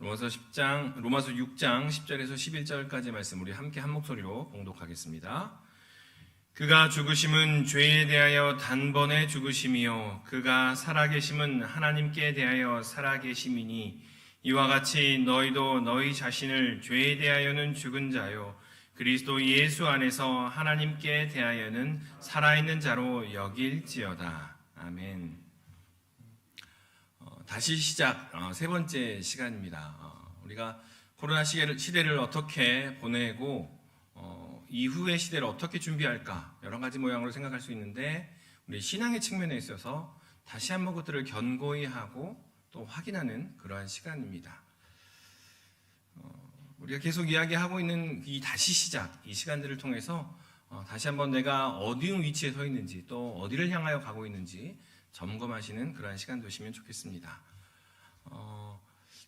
로마서 6장 10절에서 11절까지 말씀 우리 함께 한 목소리로 봉독하겠습니다. 그가 죽으심은 죄에 대하여 단번에 죽으심이요 그가 살아계심은 하나님께 대하여 살아계심이니 이와 같이 너희도 너희 자신을 죄에 대하여는 죽은 자요 그리스도 예수 안에서 하나님께 대하여는 살아있는 자로 여길지어다. 아멘. 다시 시작, 세 번째 시간입니다. 우리가 코로나 시대를 어떻게 보내고 이후의 시대를 어떻게 준비할까 여러 가지 모양으로 생각할 수 있는데 우리 신앙의 측면에 있어서 다시 한번 그것들을 견고히 하고 또 확인하는 그러한 시간입니다. 우리가 계속 이야기하고 있는 이 다시 시작, 이 시간들을 통해서 다시 한번 내가 어디 위치에 서 있는지 또 어디를 향하여 가고 있는지 점검하시는 그러한 시간 되시면 좋겠습니다.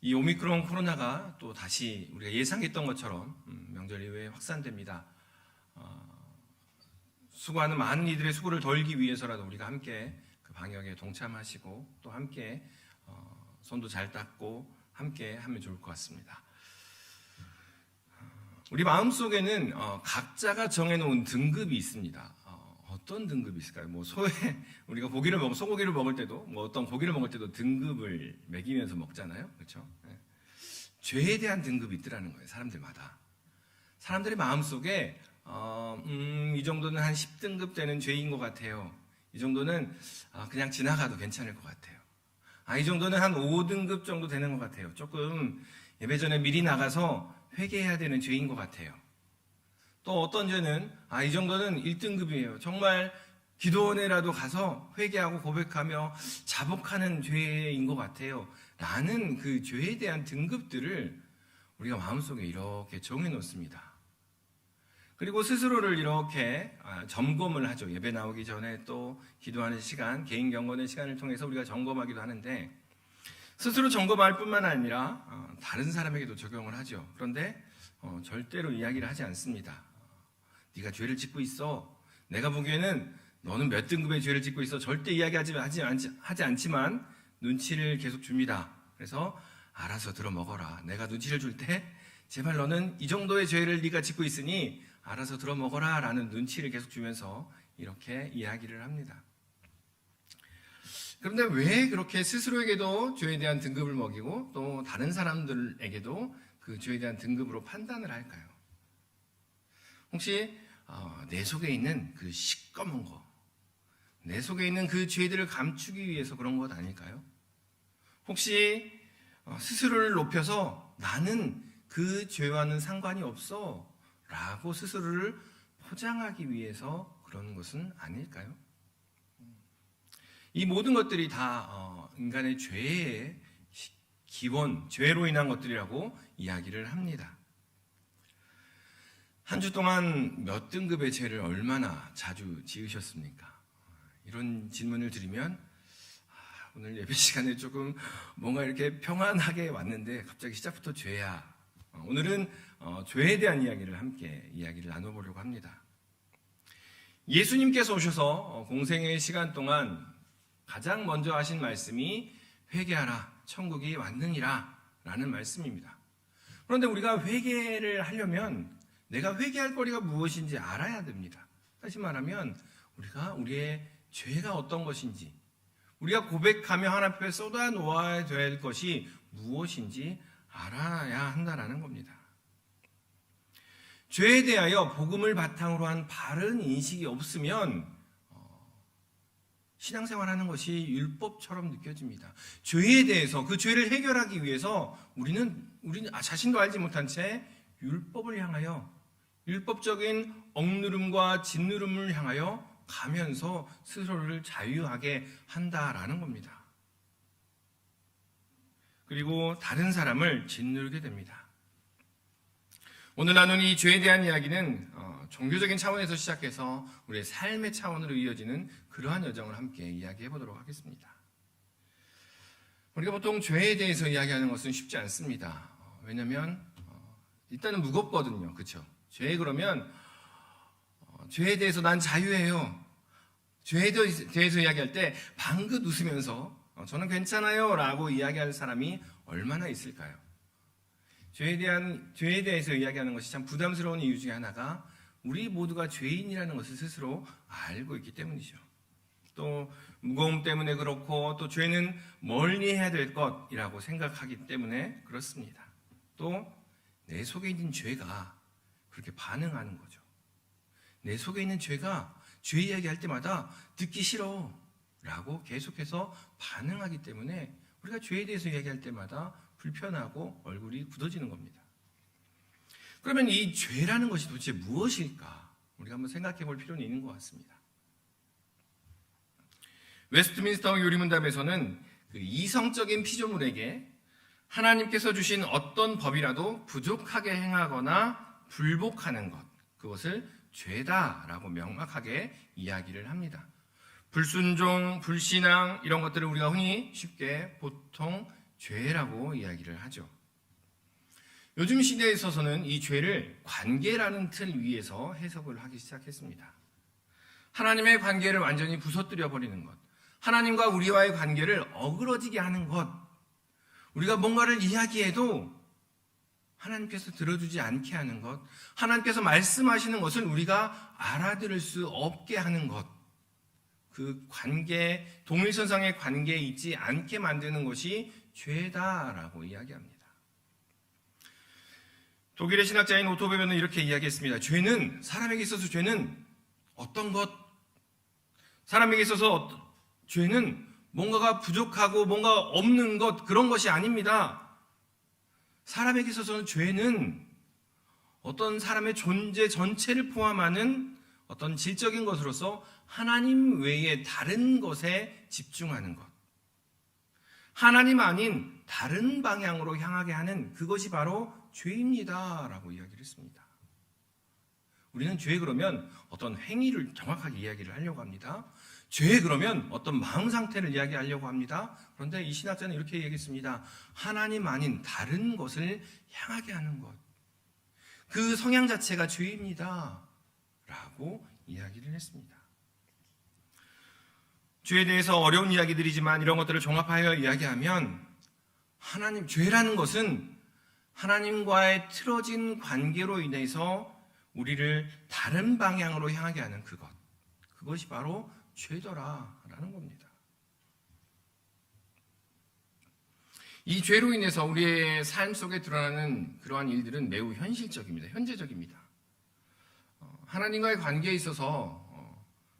이 오미크론 코로나가 또 다시 우리가 예상했던 것처럼 명절 이후에 확산됩니다. 수고하는 많은 이들의 수고를 덜기 위해서라도 우리가 함께 그 방역에 동참하시고 또 함께 손도 잘 닦고 함께 하면 좋을 것 같습니다. 우리 마음속에는 각자가 정해놓은 등급이 있습니다. 어떤 등급이 있을까요? 우리가 소고기를 먹을 때도, 어떤 고기를 먹을 때도 등급을 매기면서 먹잖아요. 그렇죠? 네. 죄에 대한 등급이 있더라는 거예요. 사람들마다. 사람들의 마음속에, 이 정도는 한 10등급 되는 죄인 것 같아요. 이 정도는 그냥 지나가도 괜찮을 것 같아요. 이 정도는 한 5등급 정도 되는 것 같아요. 조금 예배 전에 미리 나가서 회개해야 되는 죄인 것 같아요. 또 어떤 죄는 이 정도는 1등급이에요. 정말 기도원에라도 가서 회개하고 고백하며 자복하는 죄인 것 같아요. 라는 그 죄에 대한 등급들을 우리가 마음속에 이렇게 정해놓습니다. 그리고 스스로를 이렇게 점검을 하죠. 예배 나오기 전에 또 기도하는 시간, 개인 경건의 시간을 통해서 우리가 점검하기도 하는데 스스로 점검할 뿐만 아니라 다른 사람에게도 적용을 하죠. 그런데 절대로 이야기를 하지 않습니다. 네가 죄를 짓고 있어. 내가 보기에는 너는 몇 등급의 죄를 짓고 있어. 절대 이야기하지 않지만 눈치를 계속 줍니다. 그래서 알아서 들어 먹어라. 내가 눈치를 줄 때 제발 너는 이 정도의 죄를 네가 짓고 있으니 알아서 들어 먹어라 라는 눈치를 계속 주면서 이렇게 이야기를 합니다. 그런데 왜 그렇게 스스로에게도 죄에 대한 등급을 먹이고 또 다른 사람들에게도 그 죄에 대한 등급으로 판단을 할까요? 혹시 내 속에 있는 그 시꺼먼 거, 내 속에 있는 그 죄들을 감추기 위해서 그런 것 아닐까요? 혹시 스스로를 높여서 나는 그 죄와는 상관이 없어 라고 스스로를 포장하기 위해서 그런 것은 아닐까요? 이 모든 것들이 다 인간의 죄의 기원, 죄로 인한 것들이라고 이야기를 합니다. 한 주 동안 몇 등급의 죄를 얼마나 자주 지으셨습니까? 이런 질문을 드리면 오늘 예배 시간에 조금 뭔가 이렇게 평안하게 왔는데 갑자기 시작부터 죄야. 오늘은 죄에 대한 이야기를 함께 이야기를 나눠보려고 합니다. 예수님께서 오셔서 공생의 시간 동안 가장 먼저 하신 말씀이 회개하라, 천국이 왔느니라 라는 말씀입니다. 그런데 우리가 회개를 하려면 내가 회개할 거리가 무엇인지 알아야 됩니다. 다시 말하면 우리의 죄가 어떤 것인지, 우리가 고백하며 하나님 앞에 쏟아 놓아야 될 것이 무엇인지 알아야 한다는 겁니다. 죄에 대하여 복음을 바탕으로 한 바른 인식이 없으면 신앙생활하는 것이 율법처럼 느껴집니다. 죄에 대해서 그 죄를 해결하기 위해서 우리는 자신도 알지 못한 채 율법을 향하여 율법적인 억누름과 짓누름을 향하여 가면서 스스로를 자유하게 한다라는 겁니다. 그리고 다른 사람을 짓누르게 됩니다. 오늘 나눈 이 죄에 대한 이야기는 종교적인 차원에서 시작해서 우리의 삶의 차원으로 이어지는 그러한 여정을 함께 이야기해 보도록 하겠습니다. 우리가 보통 죄에 대해서 이야기하는 것은 쉽지 않습니다. 왜냐하면 일단은 무겁거든요. 그렇죠? 죄 그러면 죄에 대해서 난 자유해요. 죄에 대해서 이야기할 때 방긋 웃으면서 저는 괜찮아요 라고 이야기할 사람이 얼마나 있을까요? 죄에 대해서 이야기하는 것이 참 부담스러운 이유 중에 하나가 우리 모두가 죄인이라는 것을 스스로 알고 있기 때문이죠. 또 무거움 때문에 그렇고 또 죄는 멀리해야 될 것이라고 생각하기 때문에 그렇습니다. 또 내 속에 있는 죄가 그렇게 반응하는 거죠. 내 속에 있는 죄가 죄 이야기할 때마다 듣기 싫어 라고 계속해서 반응하기 때문에 우리가 죄에 대해서 이야기할 때마다 불편하고 얼굴이 굳어지는 겁니다. 그러면 이 죄라는 것이 도대체 무엇일까? 우리가 한번 생각해 볼 필요는 있는 것 같습니다. 웨스트민스터 요리문답에서는 그 이성적인 피조물에게 하나님께서 주신 어떤 법이라도 부족하게 행하거나 불복하는 것, 그것을 죄다라고 명확하게 이야기를 합니다. 불순종, 불신앙 이런 것들을 우리가 흔히 쉽게 보통 죄라고 이야기를 하죠. 요즘 시대에 있어서는 이 죄를 관계라는 틀 위에서 해석을 하기 시작했습니다. 하나님의 관계를 완전히 부서뜨려 버리는 것, 하나님과 우리와의 관계를 어그러지게 하는 것, 우리가 뭔가를 이야기해도 하나님께서 들어주지 않게 하는 것, 하나님께서 말씀하시는 것을 우리가 알아들을 수 없게 하는 것, 그 관계, 동일선상의 관계에 있지 않게 만드는 것이 죄다라고 이야기합니다. 독일의 신학자인 오토 베베는 이렇게 이야기했습니다. 사람에게 있어서 죄는 어떤 것, 사람에게 있어서 죄는 뭔가가 부족하고 뭔가 없는 것, 그런 것이 아닙니다. 사람에게 있어서는 죄는 어떤 사람의 존재 전체를 포함하는 어떤 질적인 것으로서 하나님 외에 다른 것에 집중하는 것, 하나님 아닌 다른 방향으로 향하게 하는 그것이 바로 죄입니다 라고 이야기를 했습니다. 우리는 죄 그러면 어떤 행위를 정확하게 이야기를 하려고 합니다. 죄 그러면 어떤 마음 상태를 이야기하려고 합니다. 그런데 이 신학자는 이렇게 얘기했습니다. 하나님 아닌 다른 것을 향하게 하는 것, 그 성향 자체가 죄입니다 라고 이야기를 했습니다. 죄에 대해서 어려운 이야기들이지만 이런 것들을 종합하여 이야기하면 죄라는 것은 하나님과의 틀어진 관계로 인해서 우리를 다른 방향으로 향하게 하는 그것이 바로 죄더라라는 겁니다. 이 죄로 인해서 우리의 삶 속에 드러나는 그러한 일들은 매우 현실적입니다. 현재적입니다. 하나님과의 관계에 있어서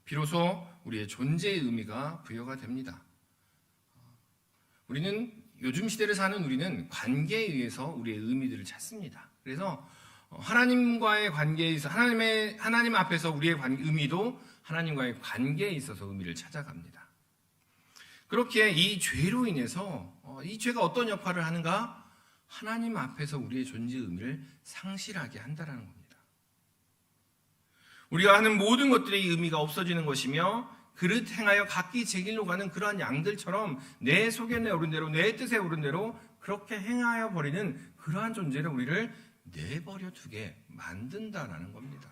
비로소 우리의 존재의 의미가 부여가 됩니다. 요즘 시대를 사는 우리는 관계에 의해서 우리의 의미들을 찾습니다. 그래서 하나님과의 관계에 있어 하나님 앞에서 우리의 의미도 하나님과의 관계에 있어서 의미를 찾아갑니다. 그렇게 이 죄로 인해서 이 죄가 어떤 역할을 하는가? 하나님 앞에서 우리의 존재의 의미를 상실하게 한다는 겁니다. 우리가 하는 모든 것들의 의미가 없어지는 것이며 그릇 행하여 각기 제 길로 가는 그러한 양들처럼 내 속에 오른 대로 내 뜻에 오른 대로 그렇게 행하여 버리는 그러한 존재를 우리를 내버려 두게 만든다라는 겁니다.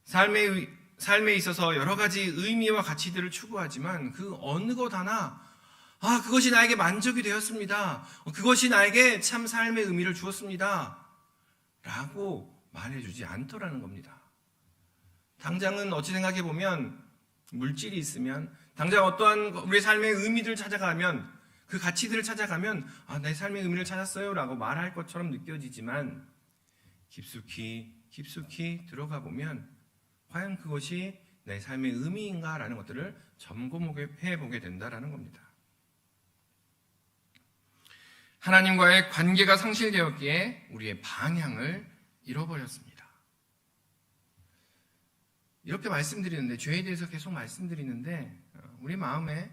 삶에 있어서 여러 가지 의미와 가치들을 추구하지만 그 어느 것 하나 그것이 나에게 만족이 되었습니다. 그것이 나에게 참 삶의 의미를 주었습니다. 라고 말해주지 않더라는 겁니다. 당장은 어찌 생각해보면 물질이 있으면 당장 어떠한 우리의 삶의 의미들을 찾아가면 그 가치들을 찾아가면 내 삶의 의미를 찾았어요 라고 말할 것처럼 느껴지지만 깊숙이 들어가 보면 과연 그것이 내 삶의 의미인가 라는 것들을 점검해 보게 된다는 겁니다. 하나님과의 관계가 상실되었기에 우리의 방향을 잃어버렸습니다. 이렇게 말씀드리는데, 죄에 대해서 계속 말씀드리는데 우리 마음에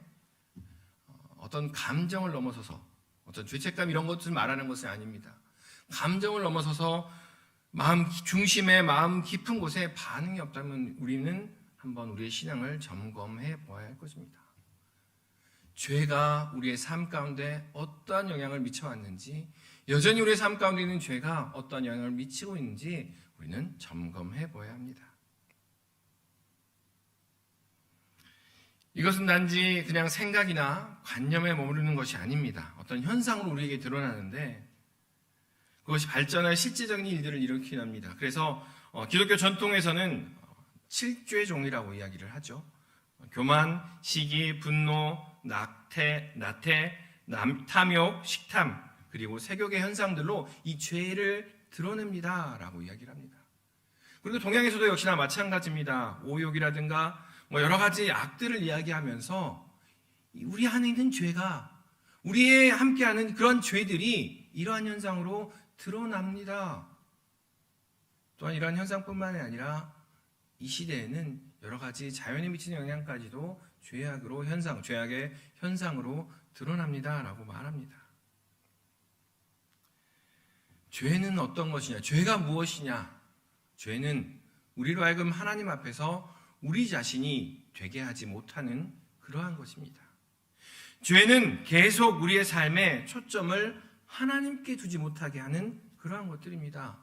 어떤 감정을 넘어서서 어떤 죄책감 이런 것을 말하는 것은 아닙니다. 감정을 넘어서서 마음 중심에 마음 깊은 곳에 반응이 없다면 우리는 한번 우리의 신앙을 점검해 보아야 할 것입니다. 죄가 우리의 삶 가운데 어떠한 영향을 미쳐왔는지, 여전히 우리의 삶 가운데 있는 죄가 어떠한 영향을 미치고 있는지 우리는 점검해 보아야 합니다. 이것은 단지 그냥 생각이나 관념에 머무르는 것이 아닙니다. 어떤 현상으로 우리에게 드러나는데 그것이 발전할 실제적인 일들을 일으키게 합니다. 그래서 기독교 전통에서는 칠죄종이라고 이야기를 하죠. 교만, 시기, 분노, 나태, 탐욕, 식탐, 그리고 세욕의 현상들로 이 죄를 드러냅니다라고 이야기를 합니다. 그리고 동양에서도 역시나 마찬가지입니다. 오욕이라든가 여러 가지 악들을 이야기하면서 우리 안에 있는 죄가, 우리의 함께하는 그런 죄들이 이러한 현상으로 드러납니다. 또한 이러한 현상뿐만이 아니라 이 시대에는 여러 가지 자연에 미치는 영향까지도 죄악의 현상으로 드러납니다라고 말합니다. 죄는 어떤 것이냐? 죄가 무엇이냐? 죄는 우리로 하여금 하나님 앞에서 우리 자신이 되게 하지 못하는 그러한 것입니다. 죄는 계속 우리의 삶에 초점을 하나님께 두지 못하게 하는 그러한 것들입니다.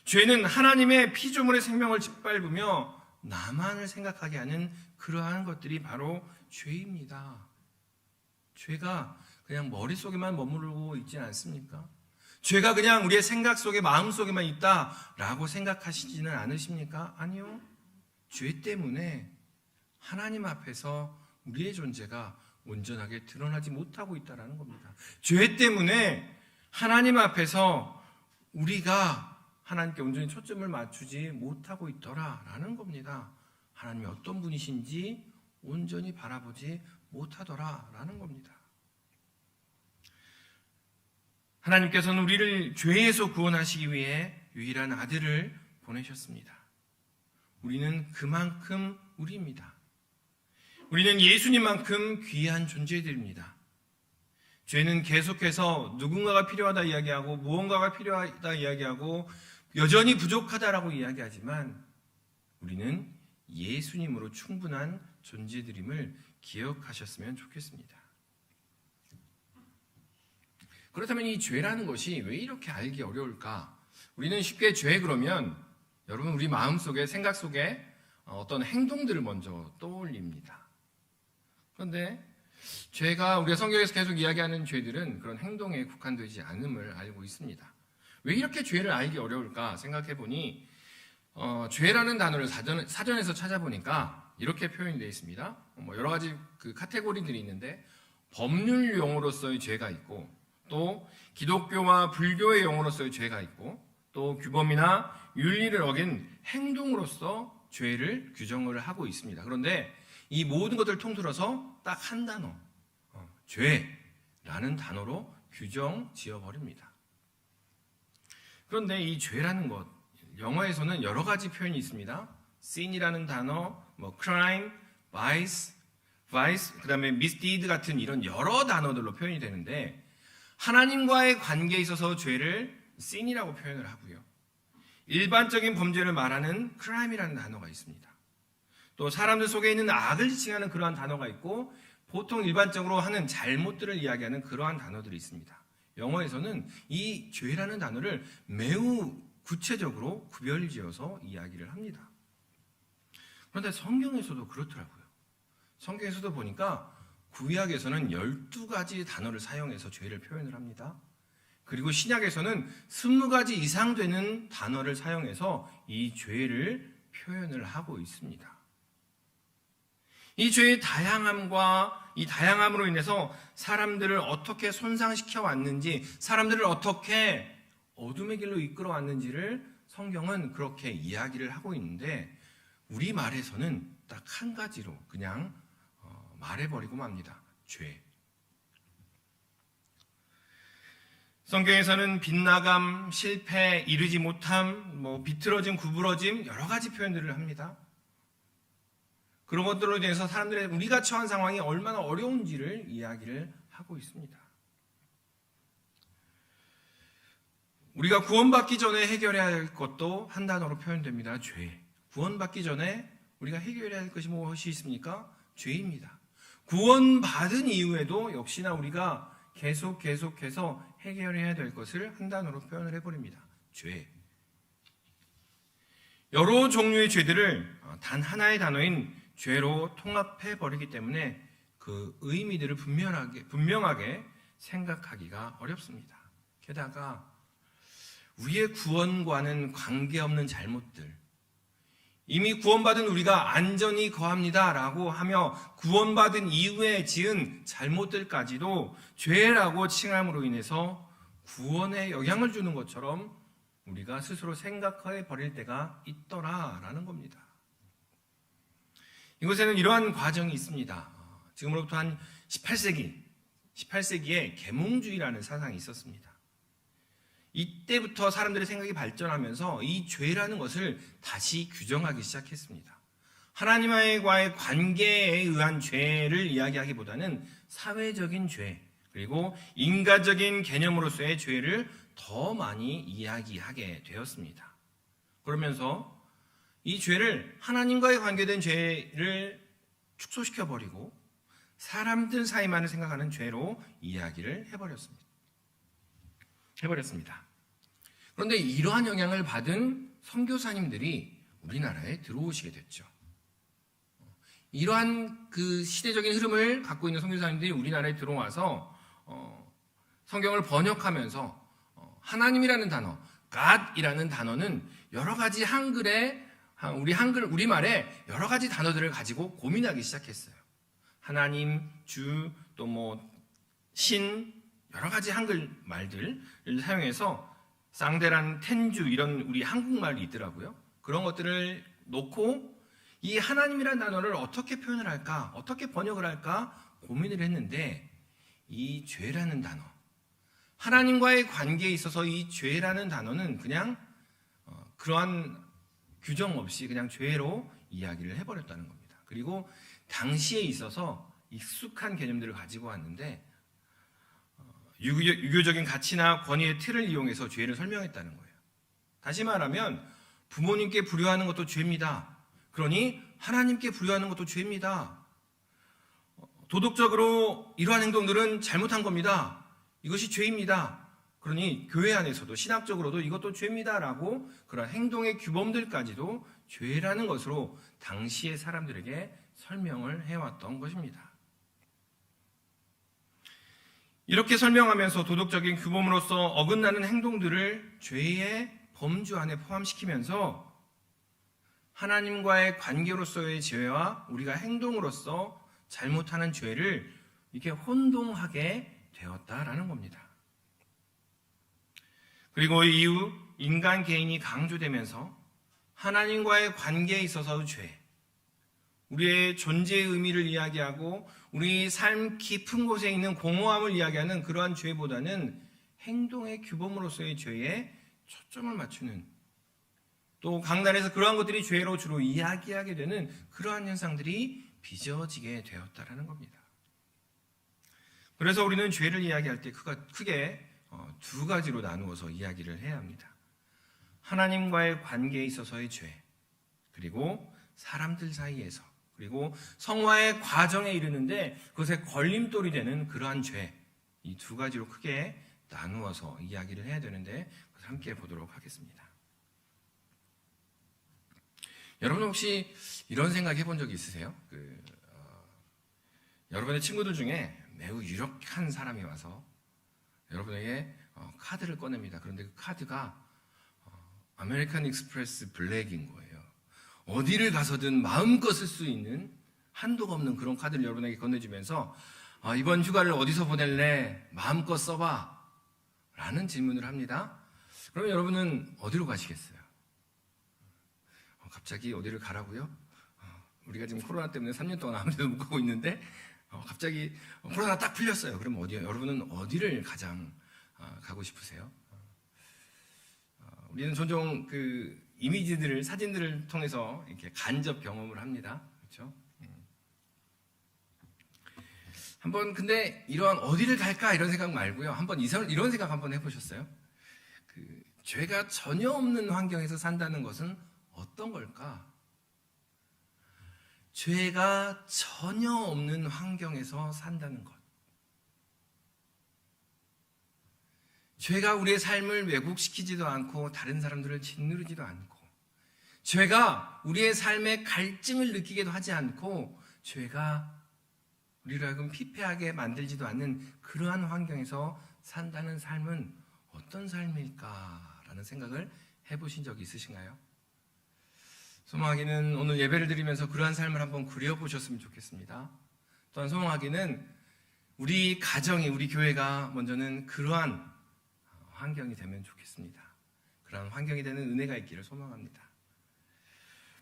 죄는 하나님의 피조물의 생명을 짓밟으며 나만을 생각하게 하는 그러한 것들이 바로 죄입니다. 죄가 그냥 머릿속에만 머무르고 있지 않습니까? 죄가 그냥 우리의 생각 속에, 마음 속에만 있다라고 생각하시지는 않으십니까? 아니요. 죄 때문에 하나님 앞에서 우리의 존재가 온전하게 드러나지 못하고 있다는 겁니다. 죄 때문에 하나님 앞에서 우리가 하나님께 온전히 초점을 맞추지 못하고 있더라라는 겁니다. 하나님이 어떤 분이신지 온전히 바라보지 못하더라라는 겁니다. 하나님께서는 우리를 죄에서 구원하시기 위해 유일한 아들을 보내셨습니다. 우리는 그만큼 우리입니다. 우리는 예수님만큼 귀한 존재들입니다. 죄는 계속해서 누군가가 필요하다 이야기하고 무언가가 필요하다 이야기하고 여전히 부족하다라고 이야기하지만 우리는 예수님으로 충분한 존재들임을 기억하셨으면 좋겠습니다. 그렇다면 이 죄라는 것이 왜 이렇게 알기 어려울까? 우리는 쉽게 죄 그러면 여러분 우리 마음속에 생각 속에 어떤 행동들을 먼저 떠올립니다. 그런데 죄가 우리가 성경에서 계속 이야기하는 죄들은 그런 행동에 국한되지 않음을 알고 있습니다. 왜 이렇게 죄를 알기 어려울까 생각해 보니 죄라는 단어를 사전에서 찾아보니까 이렇게 표현이 되어 있습니다. 여러 가지 그 카테고리들이 있는데 법률 용어로서의 죄가 있고 또 기독교와 불교의 용어로서의 죄가 있고 또 규범이나 윤리를 어긴 행동으로서 죄를 규정을 하고 있습니다. 그런데 이 모든 것들을 통틀어서 딱 한 단어, 죄라는 단어로 규정 지어버립니다. 그런데 이 죄라는 것, 영어에서는 여러 가지 표현이 있습니다. sin이라는 단어, crime, vice, 그 다음에 misdeed 같은 이런 여러 단어들로 표현이 되는데 하나님과의 관계에 있어서 죄를 sin이라고 표현을 하고요. 일반적인 범죄를 말하는 crime이라는 단어가 있습니다. 또 사람들 속에 있는 악을 지칭하는 그러한 단어가 있고 보통 일반적으로 하는 잘못들을 이야기하는 그러한 단어들이 있습니다. 영어에서는 이 죄라는 단어를 매우 구체적으로 구별지어서 이야기를 합니다. 그런데 성경에서도 그렇더라고요. 성경에서도 보니까 구약에서는 12가지 단어를 사용해서 죄를 표현을 합니다. 그리고 신약에서는 20가지 이상 되는 단어를 사용해서 이 죄를 표현을 하고 있습니다. 이 죄의 다양함과 이 다양함으로 인해서 사람들을 어떻게 손상시켜 왔는지, 사람들을 어떻게 어둠의 길로 이끌어 왔는지를 성경은 그렇게 이야기를 하고 있는데 우리 말에서는 딱 한 가지로 그냥 말해버리고 맙니다. 죄. 성경에서는 빗나감, 실패, 이르지 못함, 비틀어짐, 구부러짐 여러 가지 표현들을 합니다. 그런 것들로 인해서 사람들의 우리가 처한 상황이 얼마나 어려운지를 이야기를 하고 있습니다. 우리가 구원받기 전에 해결해야 할 것도 한 단어로 표현됩니다. 죄. 구원받기 전에 우리가 해결해야 할 것이 무엇이 있습니까? 죄입니다. 구원받은 이후에도 역시나 우리가 계속해서 해결해야 될 것을 한 단어로 표현을 해버립니다. 죄. 여러 종류의 죄들을 단 하나의 단어인 죄로 통합해 버리기 때문에 그 의미들을 분명하게 생각하기가 어렵습니다. 게다가 우리의 구원과는 관계없는 잘못들, 이미 구원받은 우리가 안전히 거합니다 라고 하며 구원받은 이후에 지은 잘못들까지도 죄라고 칭함으로 인해서 구원에 영향을 주는 것처럼 우리가 스스로 생각해 버릴 때가 있더라라는 겁니다. 이곳에는 이러한 과정이 있습니다. 지금으로부터 한 18세기에 계몽주의라는 사상이 있었습니다. 이때부터 사람들의 생각이 발전하면서 이 죄라는 것을 다시 규정하기 시작했습니다. 하나님과의 관계에 의한 죄를 이야기하기보다는 사회적인 죄, 그리고 인간적인 개념으로서의 죄를 더 많이 이야기하게 되었습니다. 그러면서 이 죄를 하나님과의 관계된 죄를 축소시켜버리고 사람들 사이만을 생각하는 죄로 이야기를 해버렸습니다. 그런데 이러한 영향을 받은 선교사님들이 우리나라에 들어오시게 됐죠. 이러한 그 시대적인 흐름을 갖고 있는 선교사님들이 우리나라에 들어와서 성경을 번역하면서 하나님이라는 단어, God이라는 단어는 여러 가지 우리말에 여러 가지 단어들을 가지고 고민하기 시작했어요. 하나님, 주, 또 신, 여러 가지 한글 말들을 사용해서 쌍대란, 텐주 이런 우리 한국말이 있더라고요. 그런 것들을 놓고 이 하나님이라는 단어를 어떻게 표현을 할까, 어떻게 번역을 할까 고민을 했는데 이 죄라는 단어, 하나님과의 관계에 있어서 이 죄라는 단어는 그냥 그러한 규정 없이 그냥 죄로 이야기를 해버렸다는 겁니다. 그리고 당시에 있어서 익숙한 개념들을 가지고 왔는데 유교적인 가치나 권위의 틀을 이용해서 죄를 설명했다는 거예요. 다시 말하면 부모님께 불효하는 것도 죄입니다. 그러니 하나님께 불효하는 것도 죄입니다. 도덕적으로 이러한 행동들은 잘못한 겁니다. 이것이 죄입니다. 그러니 교회 안에서도 신학적으로도 이것도 죄입니다라고 그런 행동의 규범들까지도 죄라는 것으로 당시의 사람들에게 설명을 해왔던 것입니다. 이렇게 설명하면서 도덕적인 규범으로서 어긋나는 행동들을 죄의 범주 안에 포함시키면서 하나님과의 관계로서의 죄와 우리가 행동으로서 잘못하는 죄를 이렇게 혼동하게 되었다라는 겁니다. 그리고 이후 인간 개인이 강조되면서 하나님과의 관계에 있어서의 죄, 우리의 존재의 의미를 이야기하고 우리 삶 깊은 곳에 있는 공허함을 이야기하는 그러한 죄보다는 행동의 규범으로서의 죄에 초점을 맞추는, 또 강단에서 그러한 것들이 죄로 주로 이야기하게 되는 그러한 현상들이 빚어지게 되었다라는 겁니다. 그래서 우리는 죄를 이야기할 때 크게 두 가지로 나누어서 이야기를 해야 합니다. 하나님과의 관계에 있어서의 죄, 그리고 사람들 사이에서, 그리고 성화의 과정에 이르는데 그것에 걸림돌이 되는 그러한 죄, 이 두 가지로 크게 나누어서 이야기를 해야 되는데 함께 보도록 하겠습니다. 여러분 혹시 이런 생각 해본 적이 있으세요? 여러분의 친구들 중에 매우 유력한 사람이 와서 여러분에게 카드를 꺼냅니다. 그런데 그 카드가 아메리칸 익스프레스 블랙인 거예요. 어디를 가서든 마음껏 쓸 수 있는 한도가 없는 그런 카드를 여러분에게 건네주면서 이번 휴가를 어디서 보낼래? 마음껏 써봐 라는 질문을 합니다. 그러면 여러분은 어디로 가시겠어요? 갑자기 어디를 가라고요? 우리가 지금 코로나 때문에 3년 동안 아무 데도 못 가고 있는데 갑자기 코로나 딱 풀렸어요. 그럼 어디요? 여러분은 어디를 가장 가고 싶으세요? 우리는 종종 그 이미지들을, 사진들을 통해서 이렇게 간접 경험을 합니다. 그렇죠? 한번 근데 이러한 어디를 갈까 이런 생각 말고요. 한번 이런 생각 한번 해보셨어요? 죄가 전혀 없는 환경에서 산다는 것은 어떤 걸까? 죄가 전혀 없는 환경에서 산다는 것. 죄가 우리의 삶을 왜곡시키지도 않고 다른 사람들을 짓누르지도 않고 죄가 우리의 삶에 갈증을 느끼게도 하지 않고 죄가 우리를 하여금 피폐하게 만들지도 않는 그러한 환경에서 산다는 삶은 어떤 삶일까라는 생각을 해보신 적이 있으신가요? 소망하기는 오늘 예배를 드리면서 그러한 삶을 한번 그려보셨으면 좋겠습니다. 또한 소망하기는 우리 가정이, 우리 교회가 먼저는 그러한 환경이 되면 좋겠습니다. 그러한 환경이 되는 은혜가 있기를 소망합니다.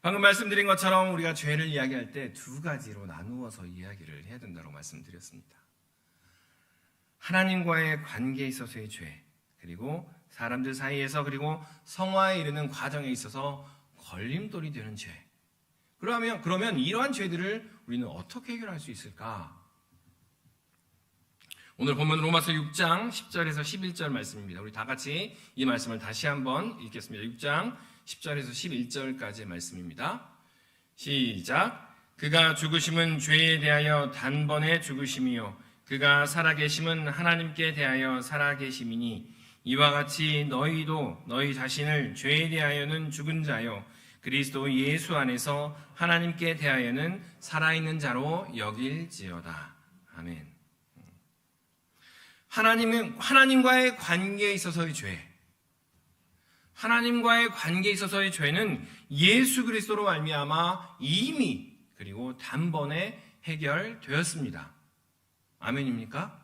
방금 말씀드린 것처럼 우리가 죄를 이야기할 때 두 가지로 나누어서 이야기를 해야 된다고 말씀드렸습니다. 하나님과의 관계에 있어서의 죄, 그리고 사람들 사이에서, 그리고 성화에 이르는 과정에 있어서 걸림돌이 되는 죄. 그러면 이러한 죄들을 우리는 어떻게 해결할 수 있을까? 오늘 본문 로마서 6장 10절에서 11절 말씀입니다. 우리 다 같이 이 말씀을 다시 한번 읽겠습니다. 6장 10절에서 11절까지의 말씀입니다. 시작. 그가 죽으심은 죄에 대하여 단번에 죽으심이요 그가 살아계심은 하나님께 대하여 살아계심이니 이와 같이 너희도 너희 자신을 죄에 대하여는 죽은 자요 그리스도 예수 안에서 하나님께 대하여는 살아있는 자로 여길지어다. 아멘. 하나님과의 관계에 있어서의 죄, 하나님과의 관계에 있어서의 죄는 예수 그리스도로 말미암아 이미 그리고 단번에 해결되었습니다. 아멘입니까?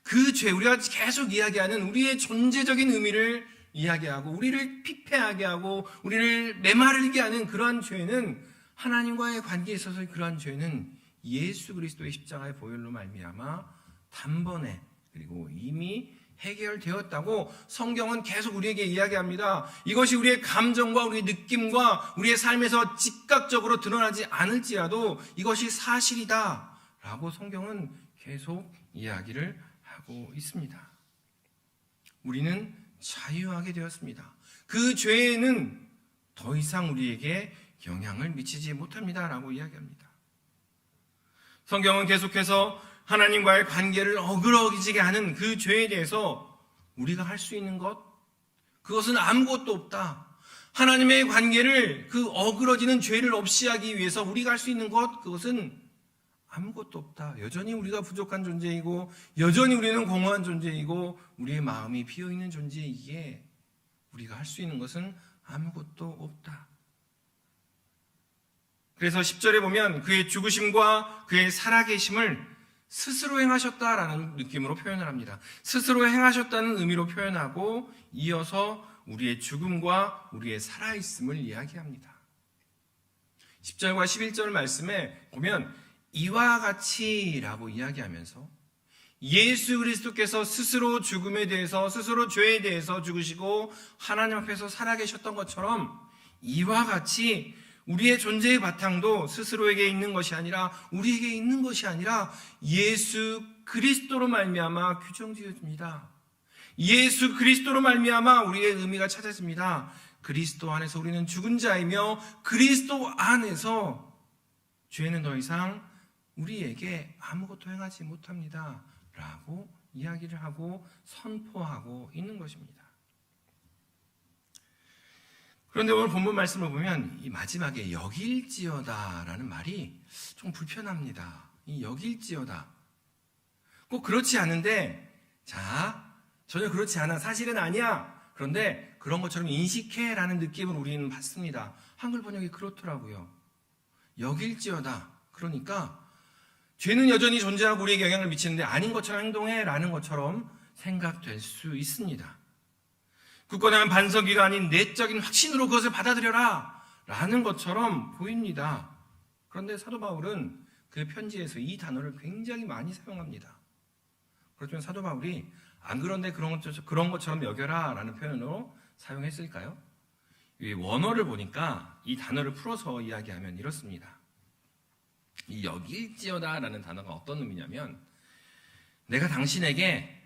그 죄, 우리가 계속 이야기하는 우리의 존재적인 의미를 이야기하고 우리를 피폐하게 하고 우리를 메마르게 하는 그러한 죄는, 하나님과의 관계에 있어서의 그러한 죄는 예수 그리스도의 십자가의 보혈로 말미암아 단번에 그리고 이미 해결되었다고 성경은 계속 우리에게 이야기합니다. 이것이 우리의 감정과 우리의 느낌과 우리의 삶에서 즉각적으로 드러나지 않을지라도 이것이 사실이다 라고 성경은 계속 이야기를 하고 있습니다. 우리는 자유하게 되었습니다. 그 죄에는 더 이상 우리에게 영향을 미치지 못합니다 라고 이야기합니다. 성경은 계속해서 하나님과의 관계를 어그러지게 하는 그 죄에 대해서 우리가 할 수 있는 것, 그것은 아무것도 없다. 하나님의 관계를, 그 어그러지는 죄를 없이 하기 위해서 우리가 할 수 있는 것, 그것은 아무것도 없다. 여전히 우리가 부족한 존재이고 여전히 우리는 공허한 존재이고 우리의 마음이 비어있는 존재이기에 우리가 할 수 있는 것은 아무것도 없다. 그래서 10절에 보면 그의 죽으심과 그의 살아계심을 스스로 행하셨다라는 느낌으로 표현을 합니다. 스스로 행하셨다는 의미로 표현하고 이어서 우리의 죽음과 우리의 살아있음을 이야기합니다. 10절과 11절 말씀에 보면 이와 같이라고 이야기하면서 예수 그리스도께서 스스로 죽음에 대해서, 스스로 죄에 대해서 죽으시고 하나님 앞에서 살아계셨던 것처럼 이와 같이 우리의 존재의 바탕도 스스로에게 있는 것이 아니라, 우리에게 있는 것이 아니라 예수 그리스도로 말미암아 규정지어집니다. 예수 그리스도로 말미암아 우리의 의미가 찾아집니다. 그리스도 안에서 우리는 죽은 자이며 그리스도 안에서 죄는 더 이상 우리에게 아무것도 행하지 못합니다 라고 이야기를 하고 선포하고 있는 것입니다. 그런데 오늘 본문 말씀을 보면 이 마지막에 여길지어다라는 말이 좀 불편합니다. 이 여길지어다. 꼭 그렇지 않은데, 자, 전혀 그렇지 않아. 사실은 아니야. 그런데 그런 것처럼 인식해라는 느낌을 우리는 받습니다. 한글 번역이 그렇더라고요. 여길지어다. 그러니까 죄는 여전히 존재하고 우리에게 영향을 미치는데 아닌 것처럼 행동해라는 것처럼 생각될 수 있습니다. 굳건한 반석이가 아닌 내적인 확신으로 그것을 받아들여라 라는 것처럼 보입니다. 그런데 사도 바울은 그 편지에서 이 단어를 굉장히 많이 사용합니다. 그렇지만 사도 바울이 안 그런데 그런 것처럼 여겨라 라는 표현으로 사용했을까요? 이 원어를 보니까 이 단어를 풀어서 이야기하면 이렇습니다. 이 여길지어다 라는 단어가 어떤 의미냐면, 내가 당신에게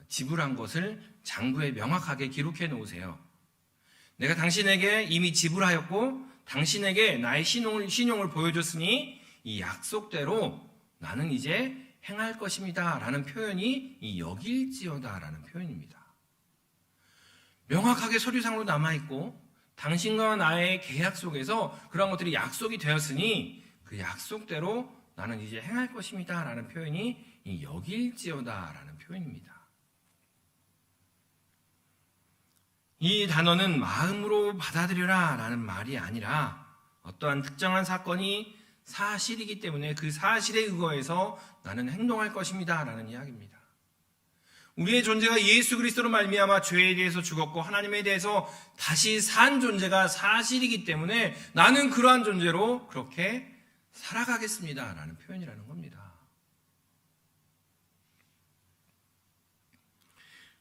지불한 것을 장부에 명확하게 기록해 놓으세요. 내가 당신에게 이미 지불하였고 당신에게 나의 신용을 보여줬으니 이 약속대로 나는 이제 행할 것입니다 라는 표현이 이 여길지어다 라는 표현입니다. 명확하게 서류상으로 남아있고 당신과 나의 계약 속에서 그런 것들이 약속이 되었으니 그 약속대로 나는 이제 행할 것입니다 라는 표현이 이 여길지어다 라는 표현입니다. 이 단어는 마음으로 받아들여라 라는 말이 아니라 어떠한 특정한 사건이 사실이기 때문에 그 사실에 의거해서 나는 행동할 것입니다 라는 이야기입니다. 우리의 존재가 예수 그리스도로 말미암아 죄에 대해서 죽었고 하나님에 대해서 다시 산 존재가 사실이기 때문에 나는 그러한 존재로 그렇게 살아가겠습니다 라는 표현이라는 겁니다.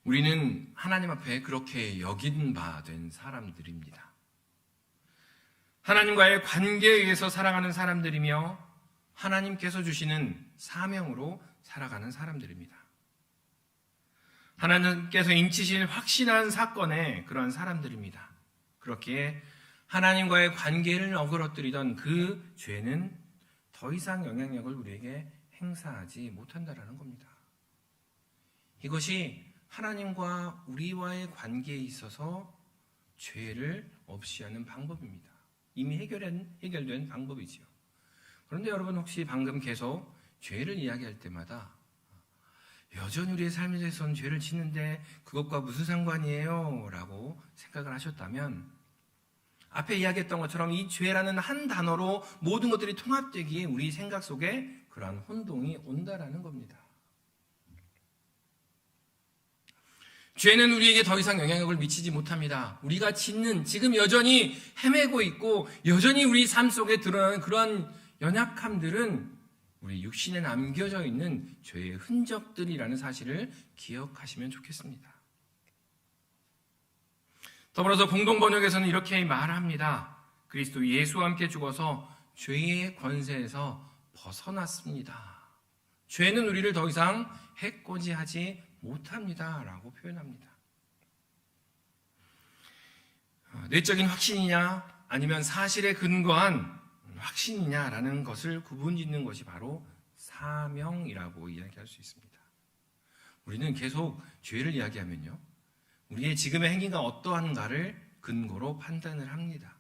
우리는 하나님 앞에 그렇게 여긴 바 된 사람들입니다. 하나님과의 관계에 의해서 살아가는 사람들이며 하나님께서 주시는 사명으로 살아가는 사람들입니다. 하나님께서 인치신 확신한 사건의 그러한 사람들입니다. 그렇기에 하나님과의 관계를 어그러뜨리던 그 죄는 더 이상 영향력을 우리에게 행사하지 못한다라는 겁니다. 이것이 하나님과 우리와의 관계에 있어서 죄를 없이 하는 방법입니다. 이미 해결된 방법이지요. 그런데 여러분 혹시 방금 계속 죄를 이야기할 때마다 여전히 우리의 삶에 대해서는 죄를 짓는데 그것과 무슨 상관이에요? 라고 생각을 하셨다면 앞에 이야기했던 것처럼 이 죄라는 한 단어로 모든 것들이 통합되기에 우리 생각 속에 그러한 혼동이 온다라는 겁니다. 죄는 우리에게 더 이상 영향력을 미치지 못합니다. 우리가 짓는 지금 여전히 헤매고 있고 여전히 우리 삶 속에 드러나는 그러한 연약함들은 우리 육신에 남겨져 있는 죄의 흔적들이라는 사실을 기억하시면 좋겠습니다. 더불어서 공동번역에서는 이렇게 말합니다. 그리스도 예수와 함께 죽어서 죄의 권세에서 벗어났습니다. 죄는 우리를 더 이상 해코지하지 못합니다 라고 표현합니다. 내적인 확신이냐 아니면 사실에 근거한 확신이냐라는 것을 구분짓는 것이 바로 사명이라고 이야기할 수 있습니다. 우리는 계속 죄를 이야기하면요, 우리의 지금의 행위가 어떠한가를 근거로 판단을 합니다.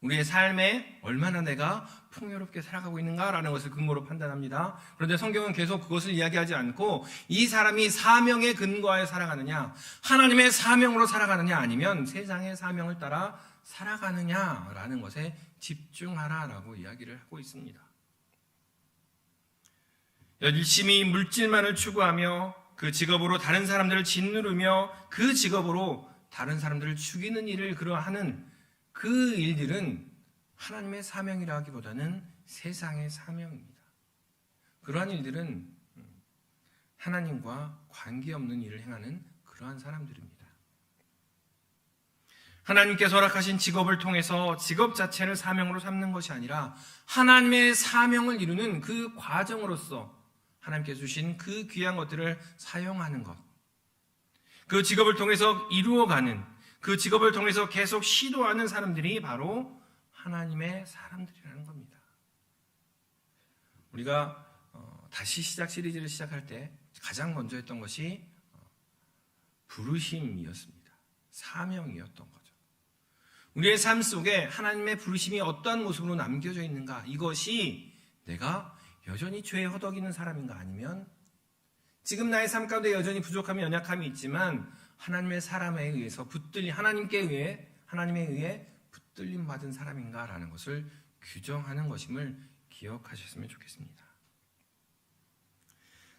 우리의 삶에 얼마나 내가 풍요롭게 살아가고 있는가라는 것을 근거로 판단합니다. 그런데 성경은 계속 그것을 이야기하지 않고 이 사람이 사명에 근거하여 살아가느냐, 하나님의 사명으로 살아가느냐, 아니면 세상의 사명을 따라 살아가느냐라는 것에 집중하라라고 이야기를 하고 있습니다. 열심히 물질만을 추구하며 그 직업으로 다른 사람들을 짓누르며 그 직업으로 다른 사람들을 죽이는 일을 그러하는 그 일들은 하나님의 사명이라 하기보다는 세상의 사명입니다. 그러한 일들은 하나님과 관계없는 일을 행하는 그러한 사람들입니다. 하나님께서 허락하신 직업을 통해서 직업 자체를 사명으로 삼는 것이 아니라 하나님의 사명을 이루는 그 과정으로서 하나님께서 주신 그 귀한 것들을 사용하는 것, 그 직업을 통해서 이루어가는, 그 직업을 통해서 계속 시도하는 사람들이 바로 하나님의 사람들이라는 겁니다. 우리가 다시 시작 시리즈를 시작할 때 가장 먼저 했던 것이 부르심이었습니다. 사명이었던 거죠. 우리의 삶 속에 하나님의 부르심이 어떠한 모습으로 남겨져 있는가, 이것이 내가 여전히 죄에 허덕이는 사람인가, 아니면 지금 나의 삶 가운데 여전히 부족함이 연약함이 있지만 하나님의 사람에 의해서 하나님에 의해 붙들림 받은 사람인가라는 것을 규정하는 것임을 기억하셨으면 좋겠습니다.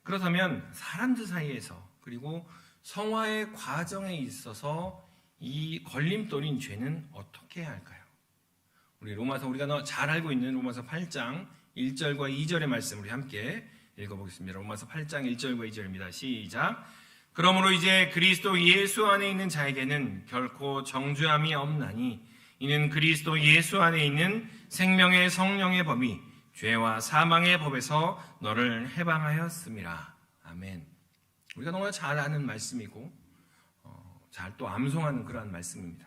그렇다면 사람들 사이에서, 그리고 성화의 과정에 있어서 이 걸림돌인 죄는 어떻게 해야 할까요? 우리가 잘 알고 있는 로마서 8장 1절과 2절의 말씀 우리 함께 읽어보겠습니다. 로마서 8장 1절과 2절입니다. 시작. 그러므로 이제 그리스도 예수 안에 있는 자에게는 결코 정죄함이 없나니 이는 그리스도 예수 안에 있는 생명의 성령의 법이 죄와 사망의 법에서 너를 해방하였음이라. 아멘. 우리가 너무나 잘 아는 말씀이고 잘 또 암송하는 그러한 말씀입니다.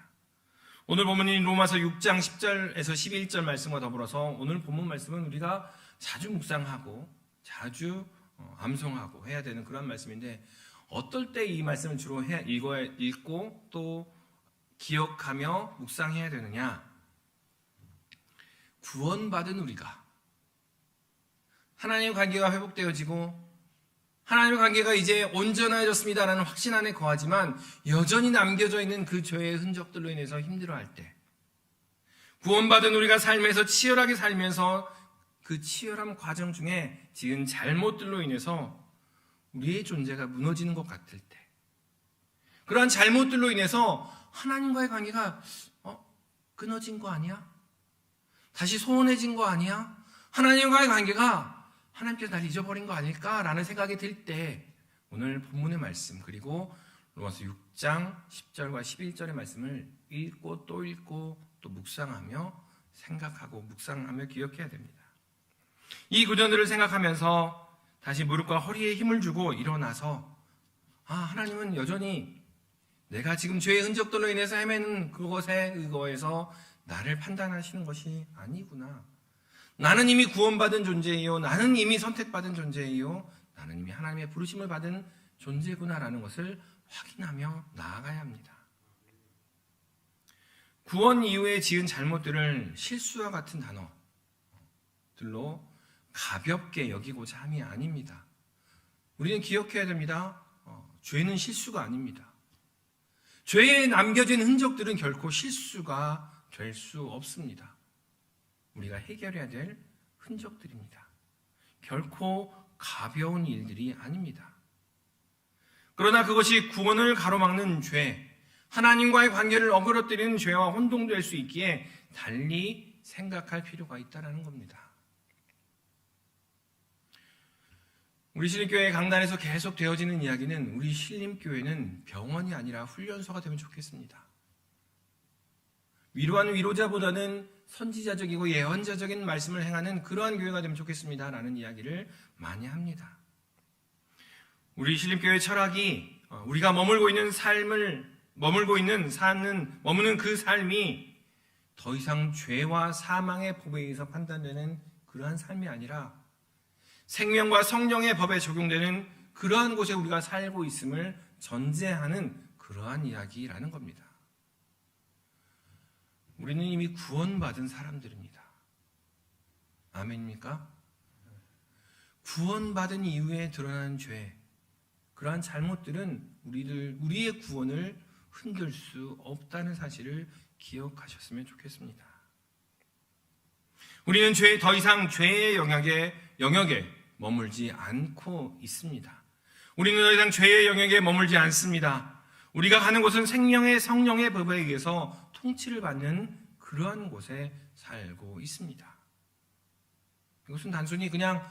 오늘 본문인 로마서 6장 10절에서 11절 말씀과 더불어서 오늘 본문 말씀은 우리가 자주 묵상하고 자주 암송하고 해야 되는 그런 말씀인데, 어떨 때 이 말씀을 주로 읽고 또 기억하며 묵상해야 되느냐? 구원받은 우리가 하나님의 관계가 회복되어지고 하나님의 관계가 이제 온전해졌습니다라는 확신 안에 거하지만 여전히 남겨져 있는 그 죄의 흔적들로 인해서 힘들어할 때, 구원받은 우리가 삶에서 치열하게 살면서 그 치열한 과정 중에 지은 잘못들로 인해서 우리의 존재가 무너지는 것 같을 때, 그러한 잘못들로 인해서 하나님과의 관계가 끊어진 거 아니야? 다시 소원해진 거 아니야? 하나님과의 관계가 하나님께서 날 잊어버린 거 아닐까라는 생각이 들 때 오늘 본문의 말씀 그리고 로마서 6장 10절과 11절의 말씀을 읽고 또 묵상하며 생각하고 묵상하며 기억해야 됩니다. 이 구절들을 생각하면서 다시 무릎과 허리에 힘을 주고 일어나서 하나님은 여전히 내가 지금 죄의 흔적들로 인해서 헤매는 그거에서 나를 판단하시는 것이 아니구나. 나는 이미 구원받은 존재이요. 나는 이미 선택받은 존재이요. 나는 이미 하나님의 부르심을 받은 존재구나라는 것을 확인하며 나아가야 합니다. 구원 이후에 지은 잘못들을 실수와 같은 단어들로 가볍게 여기고자 함이 아닙니다. 우리는 기억해야 됩니다. 죄는 실수가 아닙니다. 죄에 남겨진 흔적들은 결코 실수가 될 수 없습니다. 우리가 해결해야 될 흔적들입니다. 결코 가벼운 일들이 아닙니다. 그러나 그것이 구원을 가로막는 죄, 하나님과의 관계를 어그러뜨리는 죄와 혼동될 수 있기에 달리 생각할 필요가 있다는 겁니다. 우리 신림교회 강단에서 계속 되어지는 이야기는 우리 신림교회는 병원이 아니라 훈련소가 되면 좋겠습니다. 위로하는 위로자보다는 선지자적이고 예언자적인 말씀을 행하는 그러한 교회가 되면 좋겠습니다 라는 이야기를 많이 합니다. 우리 신림교회 철학이 우리가 머무는 그 삶이 더 이상 죄와 사망의 법에 의해서 판단되는 그러한 삶이 아니라 생명과 성령의 법에 적용되는 그러한 곳에 우리가 살고 있음을 전제하는 그러한 이야기라는 겁니다. 우리는 이미 구원받은 사람들입니다. 아멘입니까? 구원받은 이후에 드러난 죄, 그러한 잘못들은 우리의 구원을 흔들 수 없다는 사실을 기억하셨으면 좋겠습니다. 우리는 더 이상 죄의 영역에 머물지 않고 있습니다. 우리는 더 이상 죄의 영역에 머물지 않습니다. 우리가 가는 곳은 생명의 성령의 법에 의해서 통치를 받는 그러한 곳에 살고 있습니다. 이것은 단순히 그냥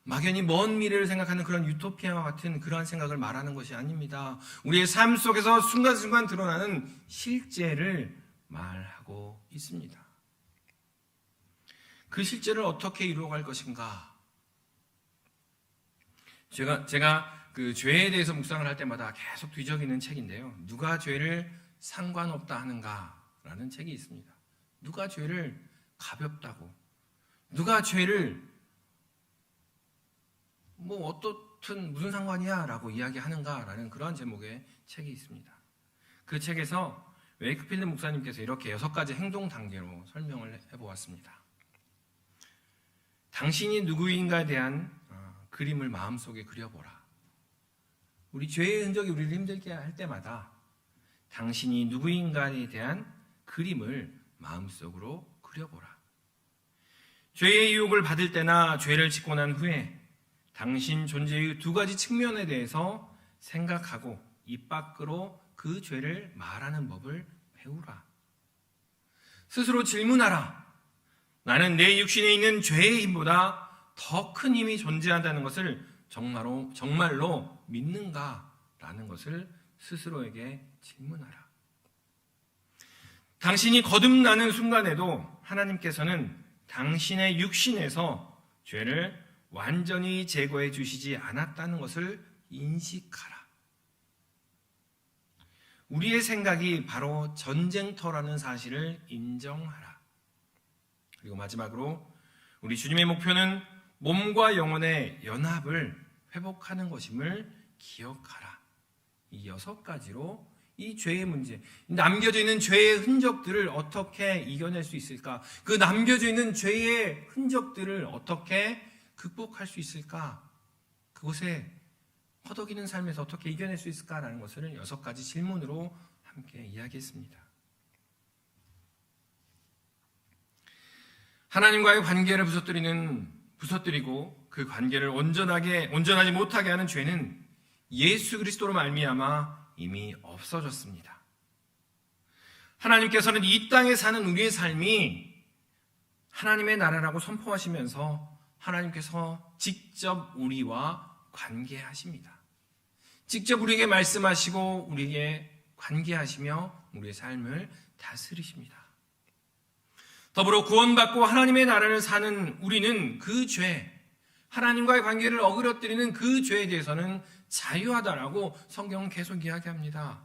막연히 먼 미래를 생각하는 그런 유토피아와 같은 그러한 생각을 말하는 것이 아닙니다. 우리의 삶 속에서 순간순간 드러나는 실제를 말하고 있습니다. 그 실제를 어떻게 이루어갈 것인가? 제가 그 죄에 대해서 묵상을 할 때마다 계속 뒤적이는 책인데요. 누가 죄를 상관없다 하는가라는 책이 있습니다. 누가 죄를 가볍다고, 누가 죄를 어떻든 무슨 상관이야 라고 이야기하는가라는 그런 제목의 책이 있습니다. 그 책에서 웨이크필드 목사님께서 이렇게 6가지 행동 단계로 설명을 해보았습니다. 당신이 누구인가에 대한 그림을 마음속에 그려보라. 우리 죄의 흔적이 우리를 힘들게 할 때마다 당신이 누구인가에 대한 그림을 마음속으로 그려보라. 죄의 유혹을 받을 때나 죄를 짓고 난 후에 당신 존재의 2가지 측면에 대해서 생각하고 입 밖으로 그 죄를 말하는 법을 배우라. 스스로 질문하라. 나는 내 육신에 있는 죄의 힘보다 더 큰 힘이 존재한다는 것을 정말로 믿는가라는 것을 스스로에게 질문하라. 당신이 거듭나는 순간에도 하나님께서는 당신의 육신에서 죄를 완전히 제거해 주시지 않았다는 것을 인식하라. 우리의 생각이 바로 전쟁터라는 사실을 인정하라. 그리고 마지막으로 우리 주님의 목표는 몸과 영혼의 연합을 회복하는 것임을 기억하라. 이 6가지로 이 죄의 문제, 남겨져 있는 죄의 흔적들을 어떻게 이겨낼 수 있을까? 그 남겨져 있는 죄의 흔적들을 어떻게 극복할 수 있을까? 그곳에 허덕이는 삶에서 어떻게 이겨낼 수 있을까라는 것을 6가지 질문으로 함께 이야기했습니다. 하나님과의 관계를 부서뜨리고 그 관계를 온전하지 못하게 하는 죄는 예수 그리스도로 말미암아 이미 없어졌습니다. 하나님께서는 이 땅에 사는 우리의 삶이 하나님의 나라라고 선포하시면서 하나님께서 직접 우리와 관계하십니다. 직접 우리에게 말씀하시고 우리에게 관계하시며 우리의 삶을 다스리십니다. 더불어 구원받고 하나님의 나라를 사는 우리는 그 죄, 하나님과의 관계를 어그러뜨리는 그 죄에 대해서는 자유하다라고 성경은 계속 이야기합니다.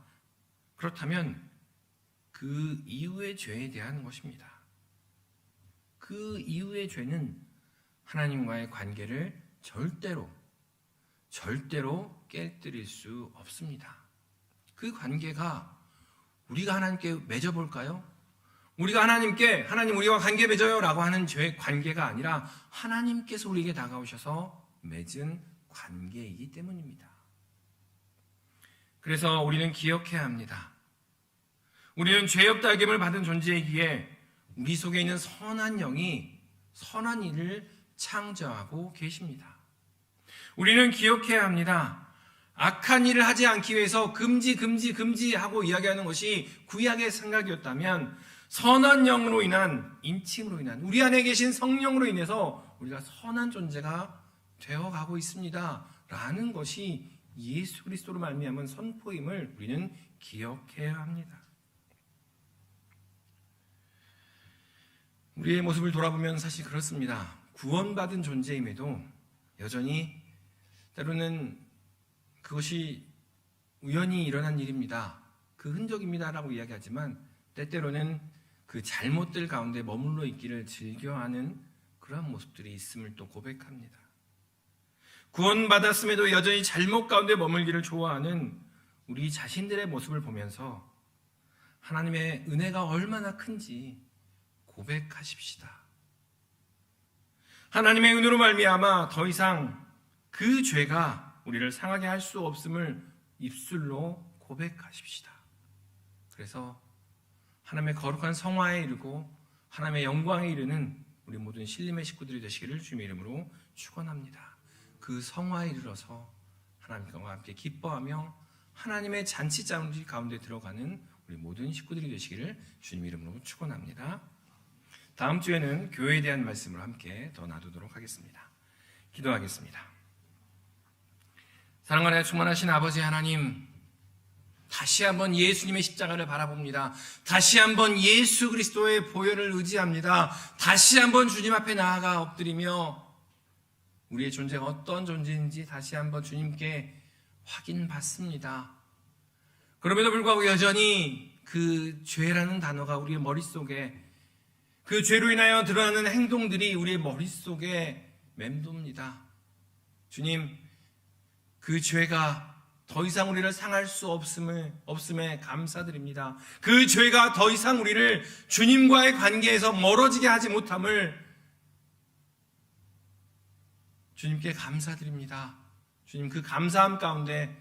그렇다면 그 이후의 죄에 대한 것입니다. 그 이후의 죄는 하나님과의 관계를 절대로 깨뜨릴 수 없습니다. 그 관계가 우리가 하나님께 맺어볼까요? 하나님 우리와 관계 맺어요 라고 하는 죄의 관계가 아니라 하나님께서 우리에게 다가오셔서 맺은 관계이기 때문입니다. 그래서 우리는 기억해야 합니다. 우리는 죄 없다 여김을 받은 존재이기에 우리 속에 있는 선한 영이 선한 일을 창조하고 계십니다. 우리는 기억해야 합니다. 악한 일을 하지 않기 위해서 금지 하고 이야기하는 것이 구약의 생각이었다면 선한 영으로 인한 인칭으로 인한 우리 안에 계신 성령으로 인해서 우리가 선한 존재가 되어가고 있습니다 라는 것이 예수 그리스도로 말미암은 선포임을 우리는 기억해야 합니다. 우리의 모습을 돌아보면 사실 그렇습니다. 구원받은 존재임에도 여전히 때로는 그것이 우연히 일어난 일입니다, 그 흔적입니다 라고 이야기하지만 때때로는 그 잘못들 가운데 머물러 있기를 즐겨하는 그러한 모습들이 있음을 또 고백합니다. 구원받았음에도 여전히 잘못 가운데 머물기를 좋아하는 우리 자신들의 모습을 보면서 하나님의 은혜가 얼마나 큰지 고백하십시다. 하나님의 은혜로 말미암아 더 이상 그 죄가 우리를 상하게 할 수 없음을 입술로 고백하십시다. 그래서 하나님의 거룩한 성화에 이르고 하나님의 영광에 이르는 우리 모든 신림의 식구들이 되시기를 주님의 이름으로 축원합니다. 그 성화에 이르러서 하나님과 함께 기뻐하며 하나님의 잔치장 가운데 들어가는 우리 모든 식구들이 되시기를 주님의 이름으로 축원합니다. 다음 주에는 교회에 대한 말씀을 함께 더 나누도록 하겠습니다. 기도하겠습니다. 사랑과 은혜가 충만하신 아버지 하나님, 다시 한번 예수님의 십자가를 바라봅니다. 다시 한번 예수 그리스도의 보혈을 의지합니다. 다시 한번 주님 앞에 나아가 엎드리며 우리의 존재가 어떤 존재인지 다시 한번 주님께 확인받습니다. 그럼에도 불구하고 여전히 그 죄라는 단어가 우리의 머릿속에, 그 죄로 인하여 드러나는 행동들이 우리의 머릿속에 맴돕니다. 주님, 그 죄가 더 이상 우리를 상할 수 없음에 감사드립니다. 그 죄가 더 이상 우리를 주님과의 관계에서 멀어지게 하지 못함을 주님께 감사드립니다. 주님, 그 감사함 가운데,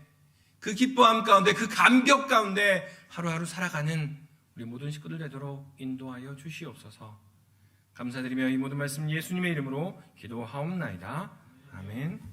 그 기뻐함 가운데, 그 감격 가운데 하루하루 살아가는 우리 모든 식구들 되도록 인도하여 주시옵소서. 감사드리며 이 모든 말씀 예수님의 이름으로 기도하옵나이다. 아멘.